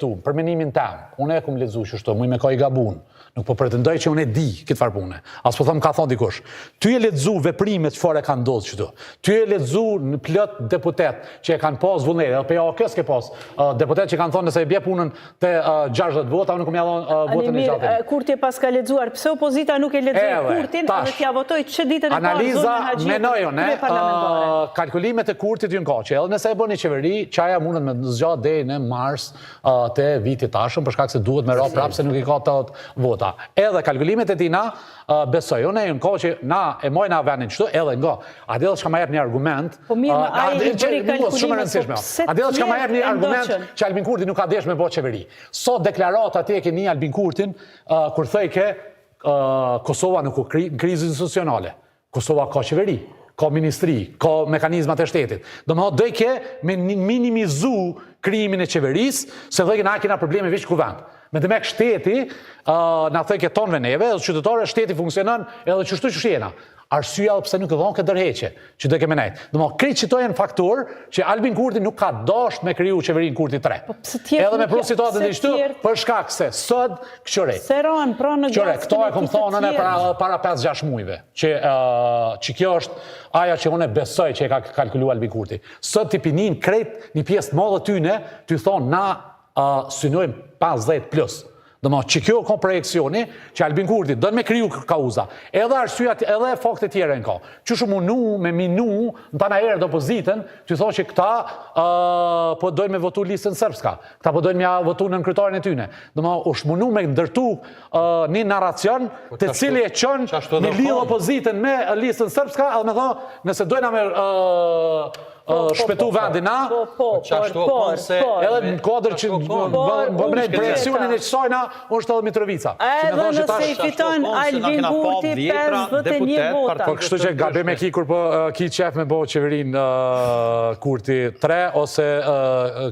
Për menimin tem, unë e kum lexu kështu, mu me ka i gabun. Nuk po pretendoj që unë e di këtë farë pune. As po them ka thonë dikush. Ty e lexu veprimet çfarë kanë ndodhur kështu. Ty e lexu në plot deputet që e kanë pas vullnet, edhe PAK s'ke pas. Deputet që kanë thonë se e bie punën te 60 vota, unë kum ia dhënë votën e gjatë. Kurti pas ka lexuar, pse opozita nuk e lexoi Kurtin, edhe t'ia votoi ç'e ditën e parë. Analiza menoj unë, kalkulimet e Kurtit janë kaq. Edhe nëse e bëni qeveri, çaja mundet me zgjat deri në mars të vitit tashëm, për shkak se duhet me ra prapë se nuk i ka të vota. Edhe kalkulimet e tina, besoj, unë e në kohë që na e mojna vendin qëtu, edhe nga, a dhe që ka ma jep një argument, po mirë, a i bëri kalkulimet, a dhe që ka ma jep një argument që Albin Kurti nuk ka desh me bo qeveri. Sot deklarat atje ke një Albin Kurtin, kur thëj ke Kosova nuk u krizë institucionale, Kosova ka qeveri, ka ministri, ka mekanizmat e shtetit. Do më thotë, dojke me minimizu krijimin e qeverisë, se dojke na kena probleme veç kuvend. Me të mek shteti, na thëjke tonve neve, edhe qytetore, shteti funksionon edhe qështu që shjena. Arsyeja pse nuk e dhonë këtë dërheqe, që do keme nejtë. Dhe mo, krejt që to jenë faktor që Albin Kurti nuk ka dasht me kriju qeverin Kurti 3. Edhe me pru situatën dhe ishtu, për shkak se sëd këqëre. Këqëre, këto e kom thonë në para 5-6 mujve, që kjo është aja që unë e besoj që e ka kalkulu Albin Kurti. Sëd t'i pinin krejt një pjesë modë tyne, t'y thonë na synojmë 50+. Dhe ma që kjo ka projekcioni që Albin Kurti dënë me kriju kauza. Edhe arsyat, edhe fakte tjere në ka. Që shumë unu, me minu, në tana erë dhe opozitën, që thonë që këta po dojnë me votu listën sërbska. Këta po dojnë me votu në nënkrytarin e tyne. Dhe ma është munu me ndërtu një narracion të cili e qënë me lidhë opozitën me listën sërbska, edhe me thonë, nëse dojna me shpetu vendina, edhe në kodër që bëmrejt presionin e qësojna, është edhe Mitrovica. Edhe nëse i fiton Albin Kurti 51 vota. Po kështu që gabim e ki kur po ki qef me bo qeverin Kurti 3 ose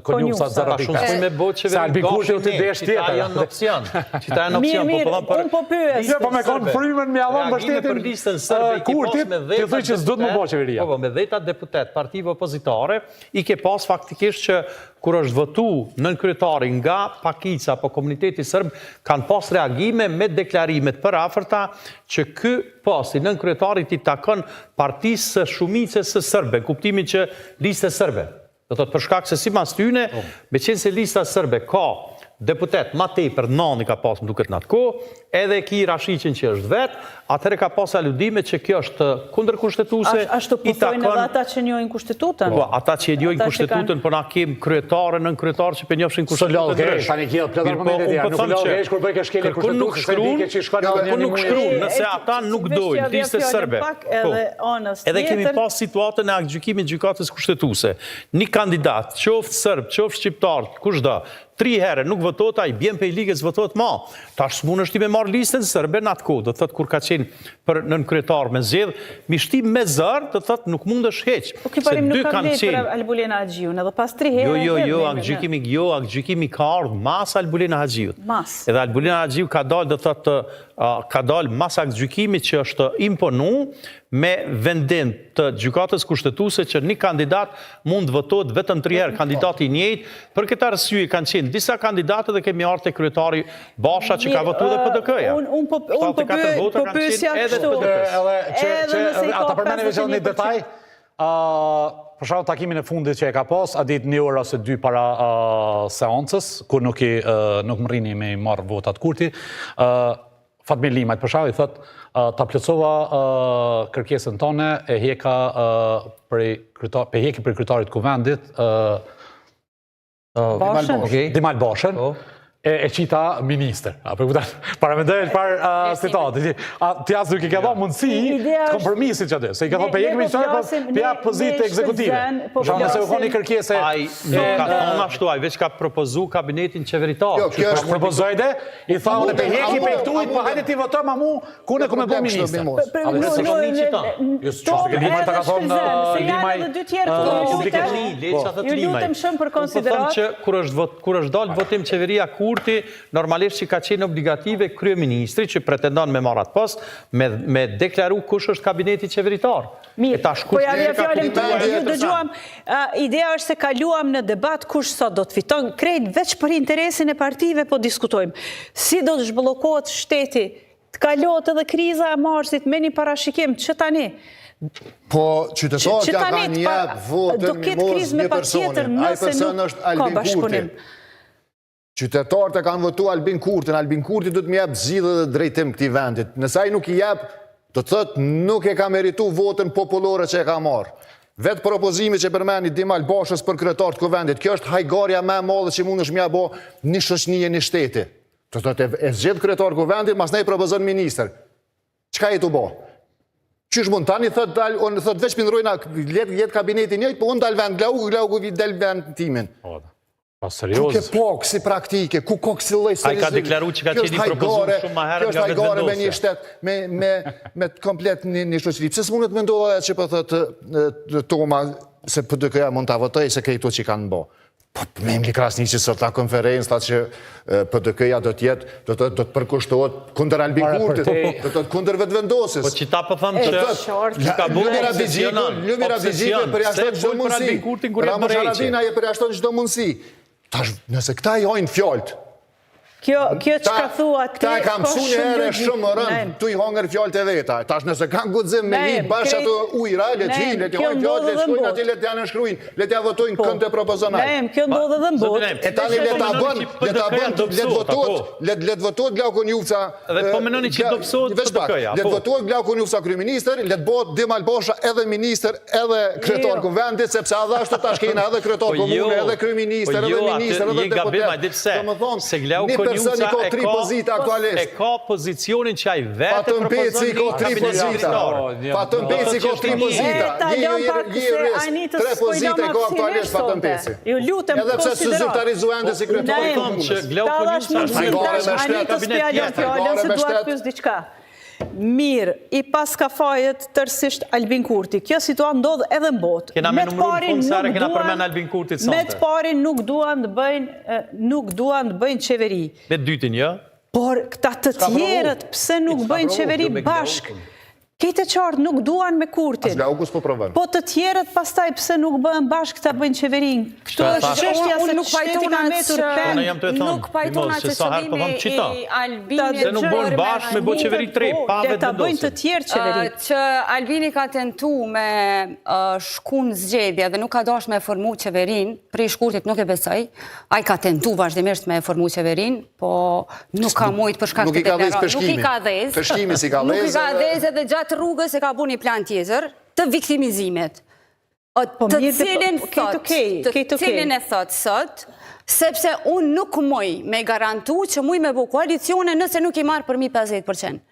Konjusa 0.5. Se Albin Kurti u të desh tjetër. Qita janë në opcion. Mirë, unë po pyes. Jo, po me konë frymen me avon bështetin Kurtit, të thuj që s'du të më bo qeveria. Po, me 10 deputet, partive opozitare, i ke pas faktikisht që kur është votu nënkryetari nga pakica apo komuniteti sërb, kanë pas reagime me deklarimet për afërta që ky pasi nënkryetarit i takon partisë së shumicës së sërbe, kuptimin që lista sërbe. Do të për shkak se sipas tyne, me qenë se lista sërbe ka deputet ma tepër nani ka pas më duket në atë kohë, edhe ki Rashiqin që është vetë, atëre ka pas aludime që kjo është kundër kushtetuse. Ashtu po thojnë edhe ata që njojnë kushtetutën? Po, ata që njojnë kushtetutën, po na kem kryetare, nën kryetarë që për njofshin kushtetutën dresh. Tani kjo, plëtar për mejtë tjera, nuk logësh kur bëjke shkele kushtetutës, se dike që i shkoni për një nuk shkruun, nëse ata nuk dojnë, liste sërbe. Edhe kemi pas situatën e gjykimit gjykatës kushtetuse. Një kandidat, qoftë sërb, qoftë shqiptar, kushda, 3 herë nuk votot, a i bjen për i ligës votot ma. Tash s'mun është ti me marrë listën sërbe në atë kohë, do thëtë kur ka qenë për nën kryetar me zjedh, mi shtim me zërë, do thëtë nuk mund është heq. Po këparim nuk ka vletë për Albulena Haxhiun, edhe pas 3 herë... Jo, gjykimi ka ardhë mas Albulena Haxhiut. Mas. Edhe Albulena Haxhiu ka dalë, do thëtë, ka dalë mas gjykimit që është imponu me vendim të gjykatës kushtetuse që një kandidat mund votot vetëm 3 herë, kandidati njëjtë. Për këtë arsye kanë qenë disa kandidatë dhe kemi ardhur te kryetari Basha që ka votuar dhe PDK-ja. Unë po pyesja kështu. Ata përmendën veç një detaj. Për shkak takimin e fundit që e ka pas, a ditë 1 orë ose 2 para seancës, kur nuk më rrini me marr votat Kurti, Fatmir Limajt për shkak i thot ta plotësova kërkesën tonë e heka për kryetarit kuvendit Dimal Bashën, e qita minister. Paramendojnë për citatë. Të jasë duke ke dha mundësi të kompromisit që atë. Se i ke dha për jekë minister, për ja pozitë ekzekutive. Shanë nëse u koni kërkese... Ai nuk ka thonë ashtu, ai veç ka propozu kabinetin qeveritar. Jo, kjo është propozojde, i tha unë për jekë i pejtujt, për hajde ti voto ma mu, kune ku me bo minister. Ju lutem shumë për konsiderat. Kur është dalë votim qeveria kur Kurti, normalisht që ka qenë obligative kryeministri që pretendon me marrat post, me deklaru kush është kabineti qeveritar. Mirë, po javja fjallëm të ju dëgjuam, ideja është se kaluam në debat kush sot do të fiton, krejt veç për interesin e partive po diskutojmë. Si do të zhblokohet shteti, të kalohet edhe kriza e marsit me një parashikim, që tani? Po, qytetarët ja kanë jep votën mos një personin. Ai person është Albin Kurti. Qytetarët e kanë votu Albin Kurtin. Albin Kurti du të më jep zgjidhje dhe drejtim këtij vendit. Nëse ai nuk i jep, do të thotë nuk e ka meritu votën populore që e ka marrë. Vetë propozimi që përmeni Dim Albashës për kryetar të kuvendit, kjo është hajgarja më e madhe që mund është mja bo një shoqënie një shteti. Do të thotë e zgjedh kryetar të kuvendit, mas ne i propozon ministër. Çka i tu bo? Qysh mund tani thot veç pindrojna let kabinetin njëjtë, po unë dal vend glau del vend timin. Ku ke pok si praktike, ku ko kësi lej seriozisht. Ai ka deklaru që ka qeni propozim shumë ma herë nga vetëvendosja. Kjo është hajgare me një shtet, me komplet një shoqëri. Pse s'mundet me ndodha që po thëtë Toma se PDK-ja mund të avotoj se këto që kanë bo. Po me mli Krasniqi sot ta konferencë, ta që PDK-ja do t'jetë, do të përkushtohet kunder Albin Kurtit, do të kunder vetëvendosis. Po që ta po thëmë që ka bërë obsesionan. Lumira Bigjiko përjashton çdo mundësi. Ramos Haradinaj e përjashton çdo mundësi. Tash, nëse këta i hojnë fjallët, Kjo që ka thua ti... Ta kam su një herë shumë rëndë, tu i hongër fjallët e veta. Tash nëse kanë gudzim me një bashkë ato ujra, le t'hin, le t'i hojnë fjallët, le t'shkujnë ati, le t'ja nënshkrujnë, le t'ja votojnë kënd të propozonaj. Kjo ndodhe dhe mbot. E tani le t'a bën, le t'votot Glauku Njufca... Dhe po menoni që dopsot PDK-ja. Le t'votot Glauku Njufca kryeministër, le t'bot Dim Albasha edhe ministër, edhe kryetar kuvendit, sepse edhe ashtu tash kena edhe kryetar komune, edhe kryeministër, edhe ministër, edhe deputet. Njufca e ka pozicionin që ai vete propozon një kabinet. Fatëm Peci ka 3 pozita. Tre pozita ka aktualisht Fatëm Peci. Edhe pse së zyrtarizu ende si kryetar i komunës. Mirë, i pas ka fajet tërsisht Albin Kurti. Kjo situatë ndodhë edhe në botë. Kena me numëru në sare, kena përmen Albin Kurti të sante. Me të parin nuk duan të bëjnë qeveri. Me të dytin, jo? Por këta të tjerët, pse nuk bëjnë qeveri bashkë? Kete qartë nuk duan me Kurtin. As Glauku s'po provon. Po të tjerët pastaj pse nuk bëhen bashkë këta bëjnë qeverin. Këto është çështja se shteti ka metur pend. Nuk pajtona që qëllimi i Albinit se nuk bëhen bashkë me bë qeveri 3, pa vetë ta bëjnë të tjerë qeveri. Që Albini ka tentu me shkun zgjedhje dhe nuk ka dash me formu qeverin, prej Shkurtit nuk e besoj. Ai ka tentu vazhdimisht me formu qeverin, po nuk ka mujt për shkak të deklarave. Nuk i ka dhezë. Peshkimi si ka dhezë. Nuk i ka dhezë edhe gjatë rrugës e ka bu një plan tjetër të viktimizimit. Të cilin e thot sot, sepse unë nuk muj me garantu që muj me bu koalicione nëse nuk i marë përmi 50%.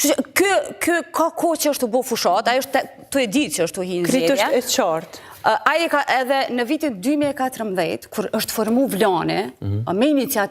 Kë ka ko që është të bu fushat, ajo është të e ditë që është të hinë zjedja. Kritë është e qartë. Aje ka edhe në vitit 2014, kur është formu Vlane, me iniciativë,